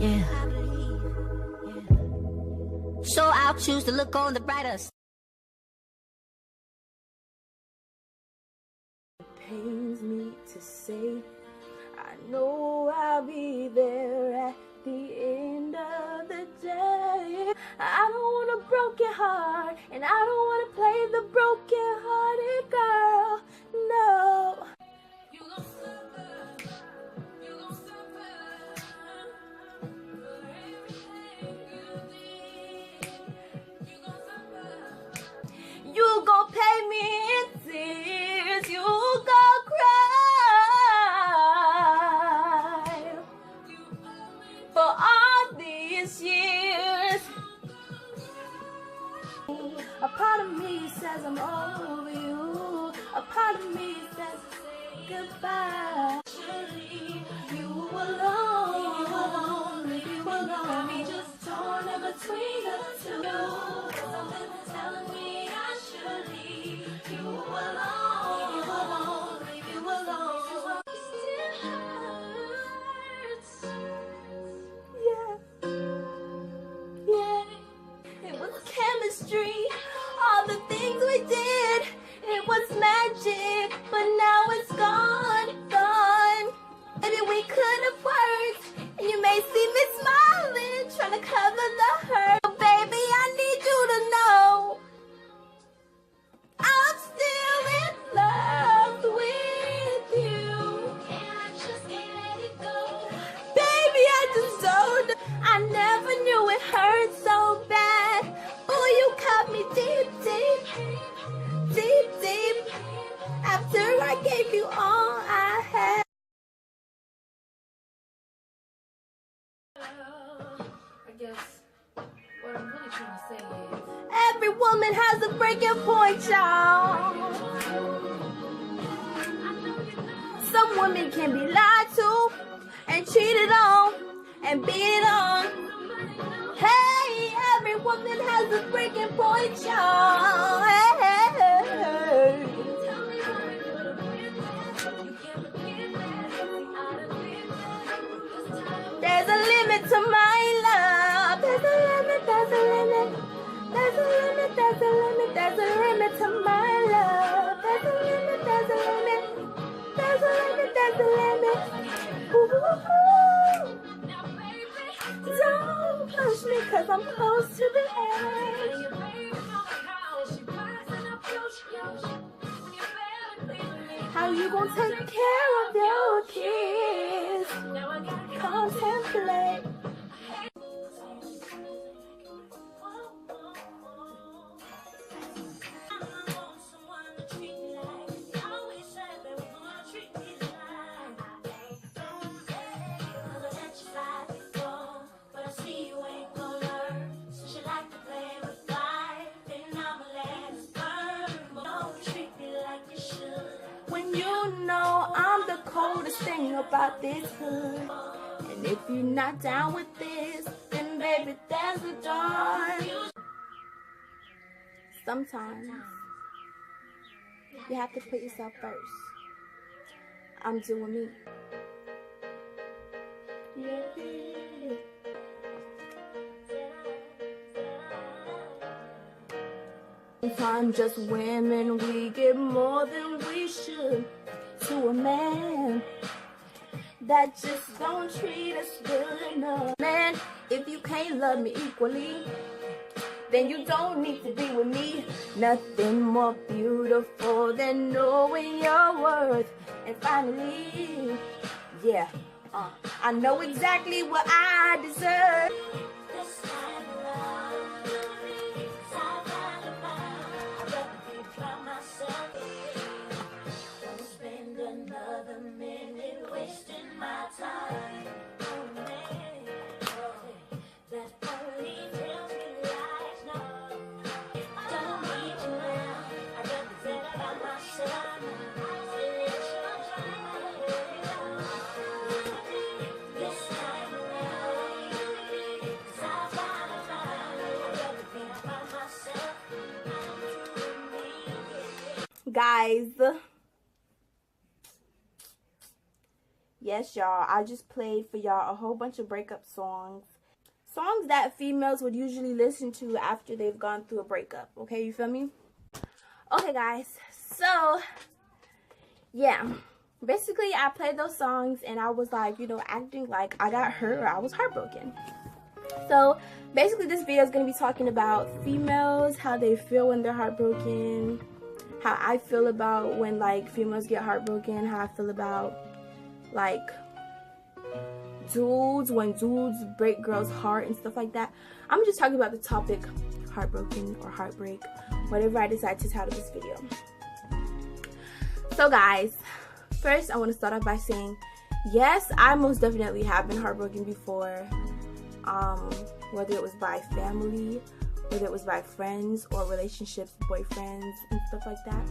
Yeah. So I'll choose to look on the brighter side. It pains me to say, I know I'll be there at the end of the day. I don't want a broken heart, and I don't want to play the broken hearted girl. No. You gon' suffer. You gon' suffer. For everything you did. You gon' suffer. You gon' pay me in tears. You gon' cry for all these years. A part of me says I'm over you. A part of me says goodbye. Surely you alone, leave you alone. Me just torn in between the two. Something's telling me I should leave you alone, leave you alone. It still hurts. Yeah. It was chemistry, all the things we did. It was magic, but now it's gone, gone. Maybe we could have worked, and you may see me smiling, trying to cover the hurt. But baby, I need you to know I'm still in love with you. And I just can't let it go. Baby, I just don't. I never knew it hurt so bad. Oh, you cut me deep, deep, deep, deep. After I gave you all I had. I guess what I'm really trying to say is every woman has a breaking point, y'all. Some women can be lied to and cheated on and beat on. Hey, every woman has a breaking point, y'all. Hey. There's a limit to my love. There's a limit, there's a limit. There's a limit, there's a limit. There's a limit to my love. There's a limit, there's a limit. There's a limit, there's a limit. Ooh. Don't push me, cause I'm close to the edge. How you gonna take care of your kids? Contemplate. When you know I'm the coldest thing about this hood. And if you're not down with this, then baby, there's a door. Sometimes you have to put yourself first. I'm doing me. Yeah. Sometimes just women, we give more than we should to a man that just don't treat us good enough. Man, if you can't love me equally, then you don't need to be with me. Nothing more beautiful than knowing your worth. And finally, yeah, I know exactly what I deserve. Guys, yes, yes, y'all, I just played for y'all a whole bunch of breakup songs. Songs that females would usually listen to after they've gone through a breakup. Okay, you feel me? Okay, guys. So, yeah. Basically, I played those songs and I was like, you know, acting like I got hurt or I was heartbroken. So, basically, this video is going to be talking about females, how they feel when they're heartbroken, how I feel about when, like, females get heartbroken, how I feel about, like, dudes, when dudes break girls' heart and stuff like that. I'm just talking about the topic heartbroken or heartbreak, whatever I decide to title this video. So, guys, first I want to start off by saying, yes, I most definitely have been heartbroken before. Whether it was by family, whether it was by friends or relationships, boyfriends and stuff like that.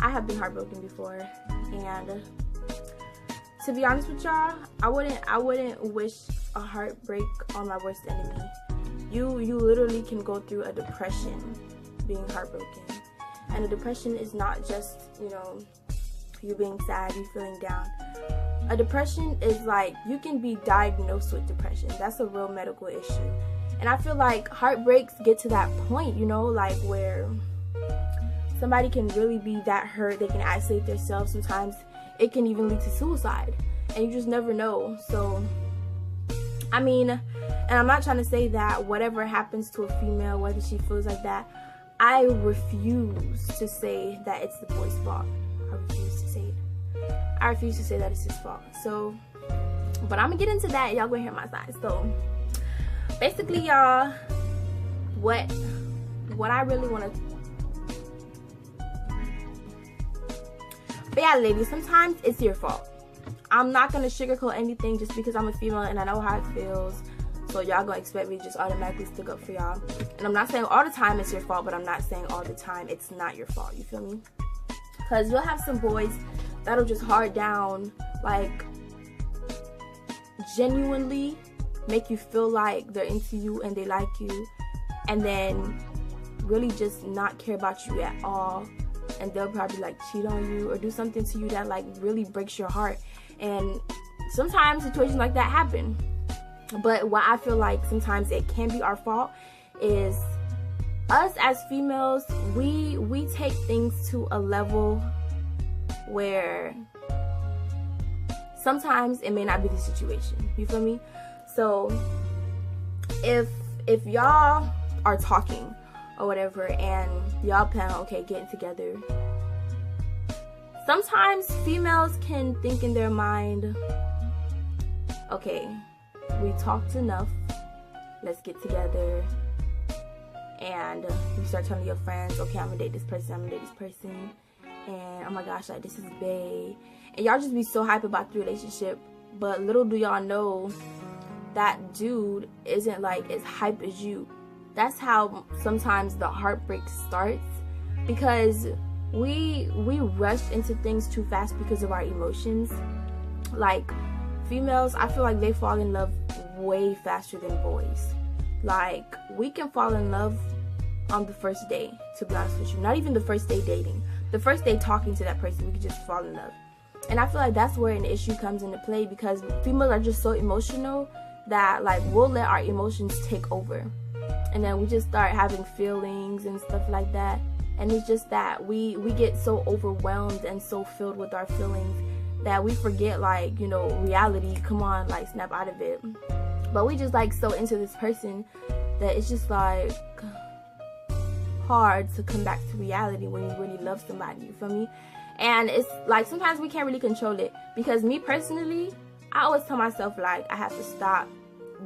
I have been heartbroken before, and to be honest with y'all, I wouldn't wish a heartbreak on my worst enemy. You literally can go through a depression being heartbroken, and a depression is not just, you know, you being sad, you feeling down. A depression is like, you can be diagnosed with depression. That's a real medical issue. And I feel like heartbreaks get to that point, you know, like where somebody can really be that hurt. They can isolate themselves. Sometimes it can even lead to suicide. And you just never know. So, I mean, and I'm not trying to say that whatever happens to a female, whether she feels like that, I refuse to say that it's the boy's fault. I refuse to say it. I refuse to say that it's his fault. So, but I'm gonna get into that. Y'all gonna hear my side. So, basically, y'all, what I really want to. But yeah, ladies, sometimes it's your fault. I'm not gonna sugarcoat anything just because I'm a female and I know how it feels. So y'all gonna expect me to just automatically stick up for y'all. And I'm not saying all the time it's your fault, but I'm not saying all the time it's not your fault. You feel me? Because you'll have some boys that'll just hard down, like, genuinely make you feel like they're into you and they like you, and then really just not care about you at all, and they'll probably like cheat on you or do something to you that like really breaks your heart. And sometimes situations like that happen, but what I feel like sometimes it can be our fault is us as females, we take things to a level where sometimes it may not be the situation. You feel me? So if y'all are talking or whatever and y'all plan on, okay, getting together, sometimes females can think in their mind, okay, we talked enough, let's get together. And you start telling your friends, okay, I'm gonna date this person, I'm gonna date this person, and oh my gosh, like, this is bae. And y'all just be so hype about the relationship, but little do y'all know that dude isn't like as hype as you. That's how sometimes the heartbreak starts, because we rush into things too fast because of our emotions. Like, females, I feel like they fall in love way faster than boys. Like, we can fall in love on the first day, to be honest with you. Not even the first day dating. The first day talking to that person, we can just fall in love. And I feel like that's where an issue comes into play, because females are just so emotional that, like, we'll let our emotions take over. And then we just start having feelings and stuff like that. And it's just that we get so overwhelmed and so filled with our feelings that we forget, like, you know, reality. Come on, like, snap out of it. But we just like so into this person that it's just like hard to come back to reality when you really love somebody. You feel me? And it's like sometimes we can't really control it, because me personally, I always tell myself, like, I have to stop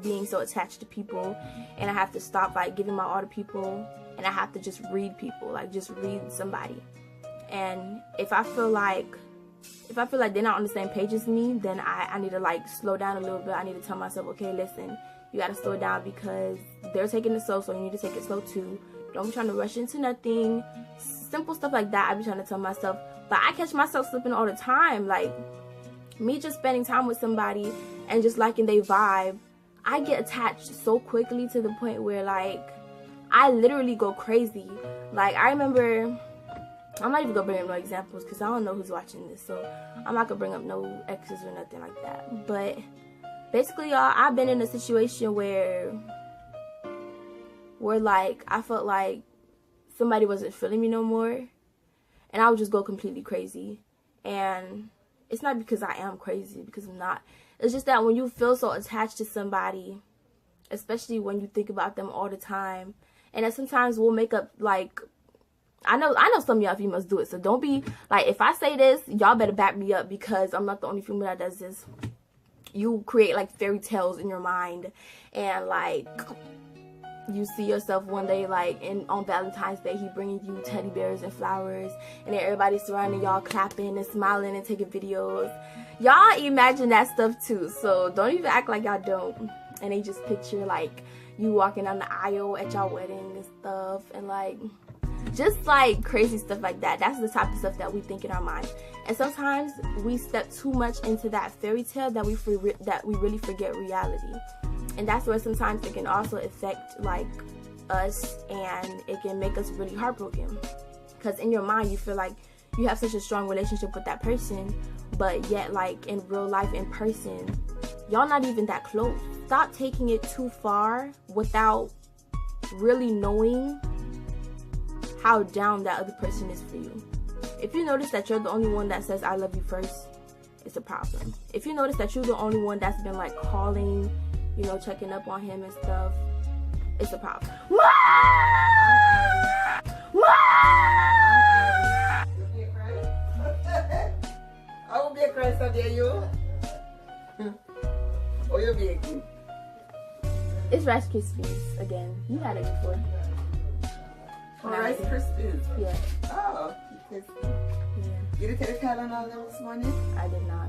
being so attached to people, and I have to stop like giving my all to people, and I have to just read people, like just read somebody. And if I feel like they're not on the same page as me, then I need to like slow down a little bit. I need to tell myself, okay, listen, you gotta slow down because they're taking it slow, so you need to take it slow too. Don't be trying to rush into nothing. Simple stuff like that I be trying to tell myself. But I catch myself slipping all the time. Like, me just spending time with somebody and just liking their vibe, I get attached so quickly to the point where, like, I literally go crazy. Like, I remember I'm not even gonna bring up no examples because I don't know who's watching this, so I'm not gonna bring up no exes or nothing like that. But basically, y'all, I've been in a situation where like I felt like somebody wasn't feeling me no more, and I would just go completely crazy. And it's not because I am crazy, because I'm not. It's just that when you feel so attached to somebody, especially when you think about them all the time, and that sometimes we'll make up, like, I know some of y'all females do it, so don't be like, if I say this, y'all better back me up, because I'm not the only female that does this. You create like fairy tales in your mind, and like you see yourself one day, like, on Valentine's Day, he bringing you teddy bears and flowers, and then everybody's surrounding y'all, clapping and smiling and taking videos. Y'all imagine that stuff too, so don't even act like y'all don't. And they just picture like you walking down the aisle at y'all wedding and stuff, and like just like crazy stuff like that. That's the type of stuff that we think in our mind. And sometimes we step too much into that fairy tale that we really forget reality. And that's where sometimes it can also affect like us, and it can make us really heartbroken, because in your mind you feel like you have such a strong relationship with that person, but yet like in real life, in person, y'all not even that close. Stop taking it too far without really knowing how down that other person is for you. If you notice that you're the only one that says I love you first, it's a problem. If you notice that you're the only one that's been like calling, you know, checking up on him and stuff, it's a problem. I will be a cry someday, you. Oh, you'll be a kid. It's Rice Krispies again. You had it before. Oh, Rice Krispies. Yeah. Oh, yeah. You did take a Tylenol this morning? I did not.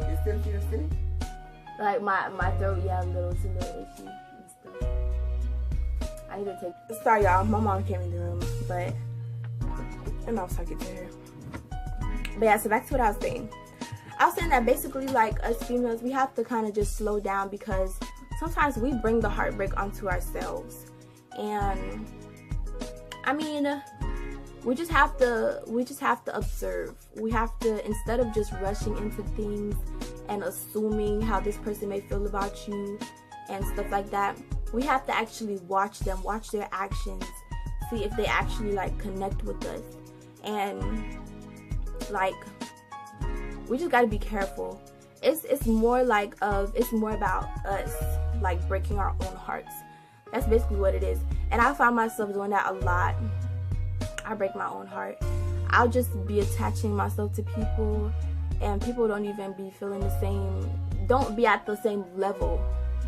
You still feel sick? Like my throat, yeah, it's a little itchy and stuff. I need to take. Sorry, y'all. My mom came in the room, and I was talking to her. But yeah, so back to what I was saying. I was saying that basically, like, us females, we have to kind of just slow down, because sometimes we bring the heartbreak onto ourselves. And I mean, we just have to observe. We have to, instead of just rushing into things and assuming how this person may feel about you and stuff like that, we have to actually watch them, watch their actions, see if they actually like connect with us. And like, we just got to be careful. It's more about us like breaking our own hearts. That's basically what it is. And I find myself doing that a lot. I break my own heart. I'll just be attaching myself to people, and people don't even be feeling the same, don't be at the same level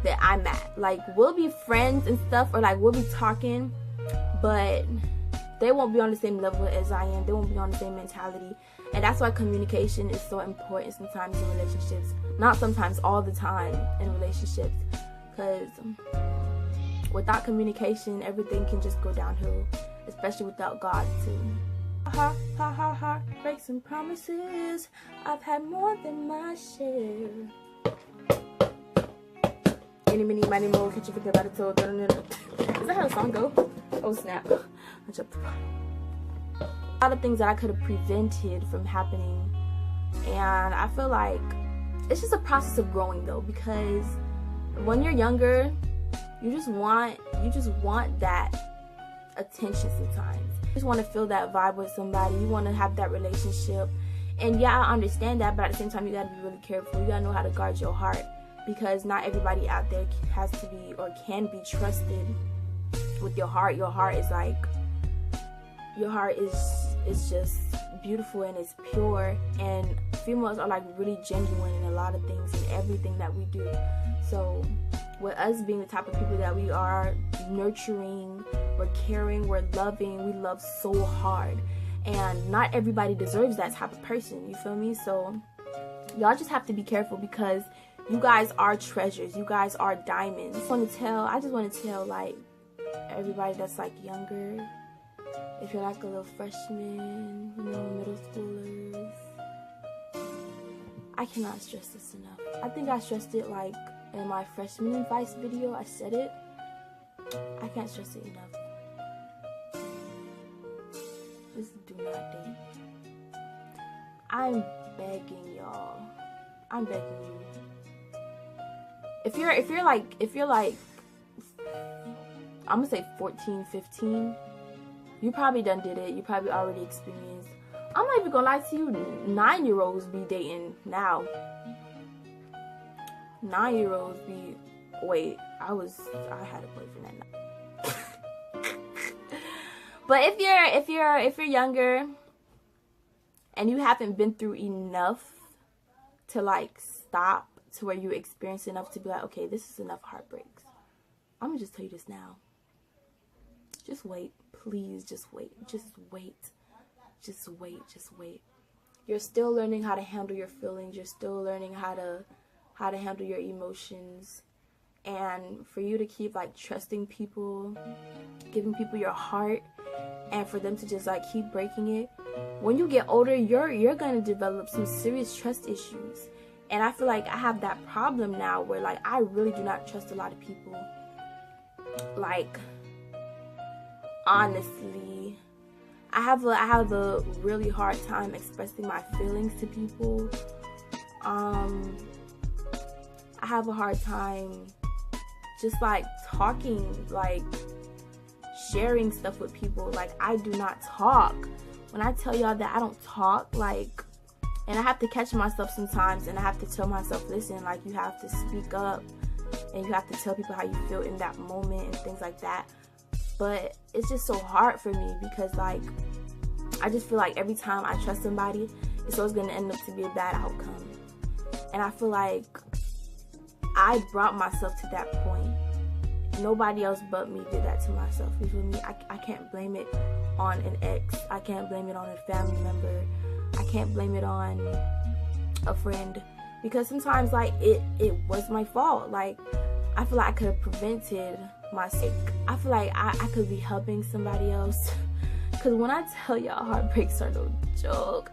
that I'm at. Like, we'll be friends and stuff, or like we'll be talking, but they won't be on the same level as I am. They won't be on the same mentality. And that's why communication is so important sometimes in relationships. Not sometimes, all the time in relationships. Because without communication, everything can just go downhill. Especially without God too. Ha ha ha ha, breaks and promises. I've had more than my share. Any, mini, money, more, catch you about it, toe. Is that how the song go? Oh snap. I jumped the bottom. A lot of things that I could have prevented from happening. And I feel like it's just a process of growing though, because when you're younger, you just want that attention sometimes. You just want to feel that vibe with somebody. You want to have that relationship. And yeah, I understand that, but at the same time, you got to be really careful. You got to know how to guard your heart, because not everybody out there has to be or can be trusted with your heart. Your heart is just beautiful, and it's pure, and females are like really genuine in a lot of things and everything that we do. So with us being the type of people that we are, nurturing, we're caring, we're loving, we love so hard, and not everybody deserves that type of person, you feel me? So y'all just have to be careful, because you guys are treasures, you guys are diamonds. I just want to tell like everybody that's like younger, if you're like a little freshman, you know, middle schoolers, I cannot stress this enough. I think I stressed it like in my freshman advice video. I said it. I can't stress it enough. Just do not date. I'm begging y'all. I'm begging you. If you're like I'm gonna say 14, 15, you probably done did it. You probably already experienced. I'm not even gonna lie to you, 9-year-olds be dating now. 9-year-olds be, wait, I had a boyfriend at 9. But if you're younger and you haven't been through enough to like stop to where you experience enough to be like, okay, this is enough heartbreaks. I'm gonna just tell you this now. Just wait. Please just wait. Just wait. Just wait. Just wait. You're still learning how to handle your feelings. You're still learning how to handle your emotions. And for you to keep like trusting people, giving people your heart, and for them to just like keep breaking it, when you get older, you're gonna develop some serious trust issues. And I feel like I have that problem now where like I really do not trust a lot of people. Like, honestly, I have a really hard time expressing my feelings to people. I have a hard time just like talking, like sharing stuff with people. Like, I do not talk. When I tell y'all that I don't talk, like, and I have to catch myself sometimes, and I have to tell myself, listen, like, you have to speak up, and you have to tell people how you feel in that moment and things like that. But it's just so hard for me because, like, I just feel like every time I trust somebody, it's always going to end up to be a bad outcome. And I feel like I brought myself to that point. Nobody else but me did that to myself. You feel me? I can't blame it on an ex. I can't blame it on a family member. I can't blame it on a friend. Because sometimes, like, it was my fault. Like, I feel like I could have prevented my sake. I feel like I could be helping somebody else. Because when I tell y'all, heartbreaks are no joke.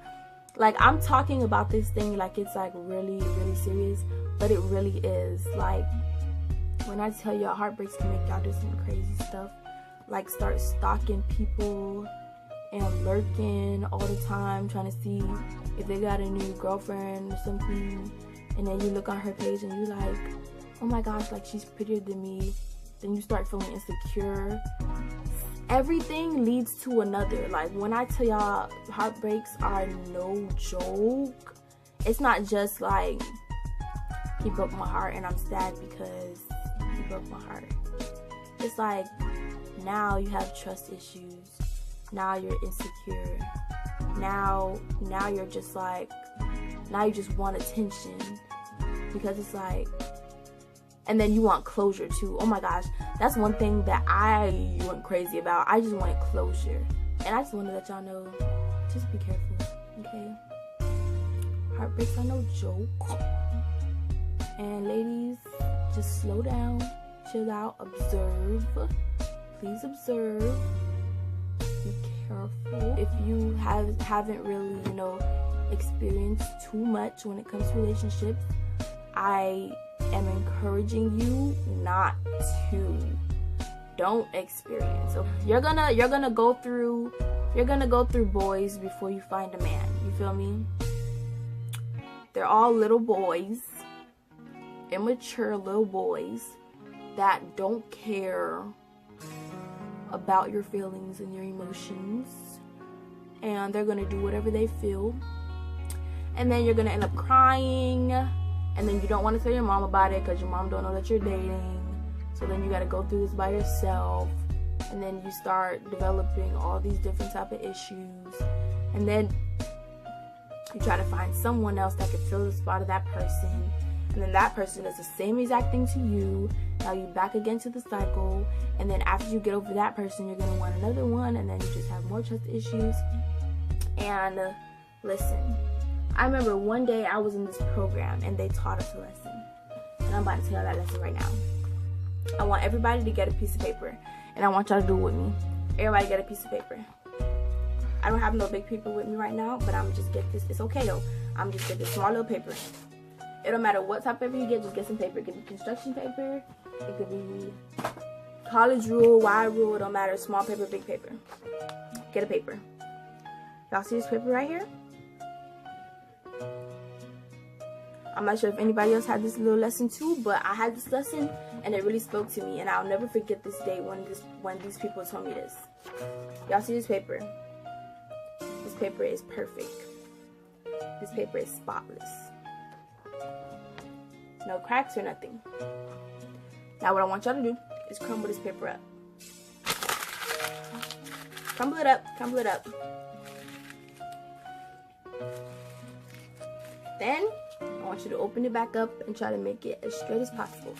Like, I'm talking about this thing like it's like really, really serious. But it really is. Like, when I tell y'all, heartbreaks can make y'all do some crazy stuff. Like, start stalking people and lurking all the time, trying to see if they got a new girlfriend or something. And then you look on her page and you like, oh my gosh, like, she's prettier than me. Then you start feeling insecure. Everything leads to another. Like, when I tell y'all, heartbreaks are no joke. It's not just like, he broke my heart and I'm sad because he broke my heart. It's like, now you have trust issues. Now you're insecure. Now you're just like, now you just want attention. Because it's like, and then you want closure too. Oh my gosh, that's one thing that I went crazy about. I just wanted closure. And I just want to let y'all know, just be careful, okay? Heartbreaks are no joke. And ladies, just slow down, chill out, observe. Please observe. Be careful. If you haven't really, experienced too much when it comes to relationships, I am encouraging you not to. Don't experience. So you're gonna go through boys before you find a man. You feel me? They're all little boys, immature little boys that don't care about your feelings and your emotions, and they're gonna do whatever they feel, and then you're gonna end up crying, and then you don't want to tell your mom about it because your mom don't know that you're dating. So then you got to go through this by yourself, and then you start developing all these different type of issues, and then you try to find someone else that can fill the spot of that person, and then that person does the same exact thing to you. Now you back again to the cycle, and then after you get over that person, you're going to want another one, and then you just have more trust issues. And listen, I remember one day I was in this program and they taught us a lesson, and I'm about to tell you that lesson right now. I want everybody to get a piece of paper, and I want y'all to do it with me. Everybody get a piece of paper. I don't have no big paper with me right now, but I'm just get this. It's okay though. I'm just get this small little paper. It don't matter what type of paper you get, just get some paper. It could be construction paper. It could be college rule, Y rule. It don't matter. Small paper, big paper. Get a paper. Y'all see this paper right here? I'm not sure if anybody else had this little lesson too, but I had this lesson and it really spoke to me, and I'll never forget this day when these people told me this. Y'all see this paper? This paper is perfect. This paper is spotless. No cracks or nothing. Now what I want y'all to do is crumble this paper up. Crumble it up, crumble it up. Then I want you to open it back up and try to make it as straight as possible.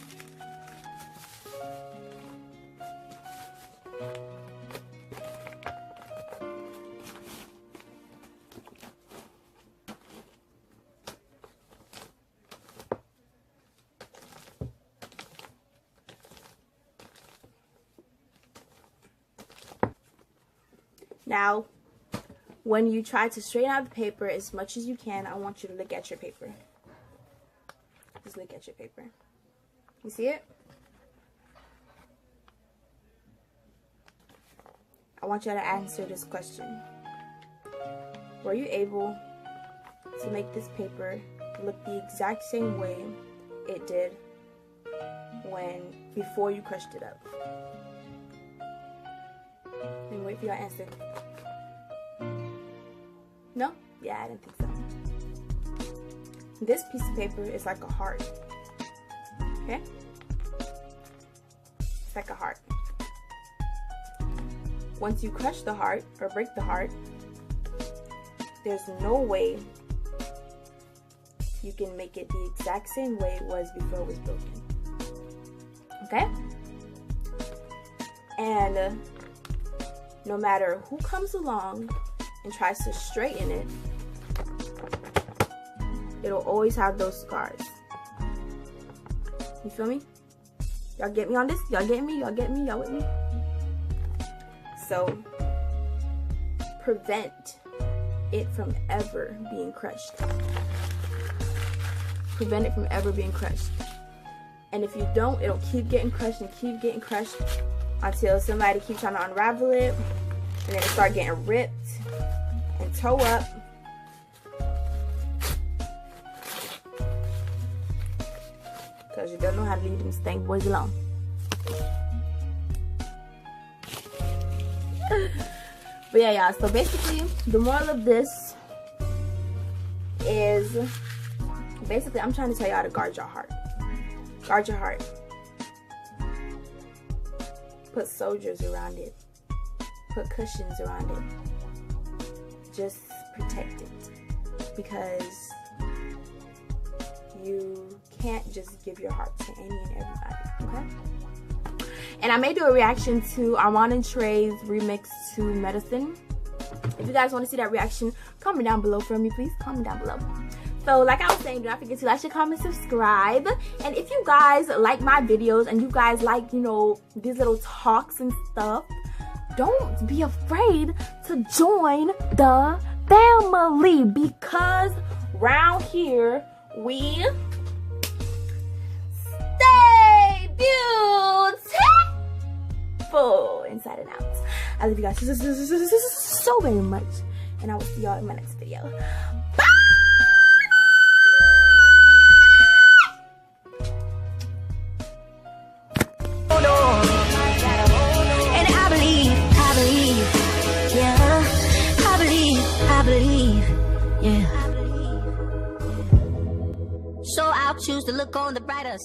Now, when you try to straighten out the paper as much as you can, I want you to look at your paper. Just look at your paper. You see it? I want you to answer this question. Were you able to make this paper look the exact same way it did before you crushed it up? And wait for your answer. No? Yeah, I didn't think so. This piece of paper is like a heart. Okay? It's like a heart. Once you crush the heart or break the heart, there's no way you can make it the exact same way it was before it was broken. Okay? And no matter who comes along and tries to straighten it, it'll always have those scars. You feel me? Y'all get me on this? Y'all get me? Y'all get me? Y'all with me? So, prevent it from ever being crushed. Prevent it from ever being crushed. And if you don't, it'll keep getting crushed and keep getting crushed until somebody keeps trying to unravel it, and then it start getting ripped and toe up. Because you don't know how to leave them stank boys alone. But yeah, y'all, so basically the moral of this is basically I'm trying to tell y'all to guard your heart. Guard your heart. Put soldiers around it. Put cushions around it. Just protect it. Because you can't just give your heart to any and everybody, okay? And I may do a reaction to Armand and Trey's remix to Medicine. If you guys want to see that reaction, comment down below for me, please. Comment down below. So, like I was saying, do not forget to like, share, comment, subscribe. And if you guys like my videos and you guys like, you know, these little talks and stuff, don't be afraid to join the family. Because round here, we stay beautiful inside and out. I love you guys so very much. And I will see y'all in my next video. Bye! So I'll choose to look on the brighter side.